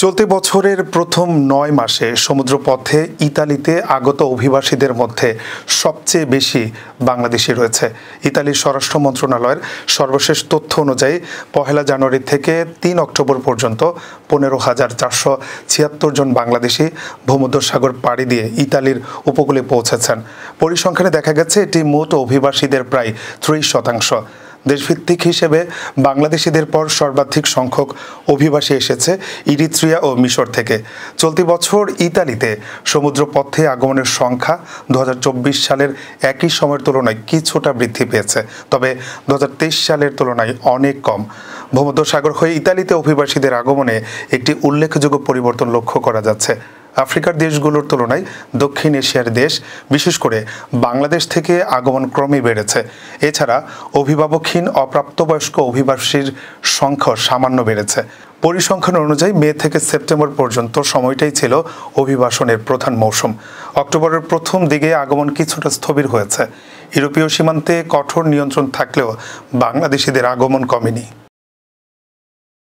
চলতি বছরের প্রথম ৯ মাসে সমুদ্রপথে ইতালিতে আগত অভিবাসীদের মধ্যে সবচেয়ে বেশি বাংলাদেশি রয়েছে। ইতালির স্বরাষ্ট্র মন্ত্রণালয়ের সর্বশেষ তথ্য অনুযায়ী ১ জানুয়ারি থেকে ৩ অক্টোবর পর্যন্ত ১৫,৪৭৬ জন বাংলাদেশি ভূমধ্যসাগর পাড়ি দিয়ে ইতালির উপকূলে পৌঁছেছেন। পরিসংখ্যানে দেখা গেছে এটি মোট অভিবাসীদের প্রায় ৩০%। দেশভিত্তিক হিসেবে বাংলাদেশিদের পর সর্বাধিক সংখ্যক অভিবাসী এসেছে ইরিত্রিয়া ও মিশর থেকে। চলতি বছর ইতালিতে সমুদ্রপথে আগমনের সংখ্যা ২০২৪ সালের একই সময়ের তুলনায় কিছুটা বৃদ্ধি পেয়েছে, তবে ২০২৩ সালের তুলনায় অনেক কম। ভূমধ্যসাগর হয়ে ইতালিতে অভিবাসীদের আগমনে একটি উল্লেখযোগ্য পরিবর্তন লক্ষ্য করা যাচ্ছে। আফ্রিকার দেশগুলোর তুলনায় দক্ষিণ এশিয়ার দেশ, বিশেষ করে বাংলাদেশ থেকে আগমন ক্রমেই বেড়েছে। এছাড়া অভিভাবকহীন অপ্রাপ্তবয়স্ক অভিবাসীর সংখ্যা সামান্য বেড়েছে। পরিসংখ্যান অনুযায়ী মে থেকে সেপ্টেম্বর পর্যন্ত সময়টাই ছিল অভিবাসনের প্রধান মৌসুম। অক্টোবরের প্রথম দিকে আগমন কিছুটা স্থবির হয়েছে। ইউরোপীয় সীমান্তে কঠোর নিয়ন্ত্রণ থাকলেও বাংলাদেশিদের আগমন কমেনি।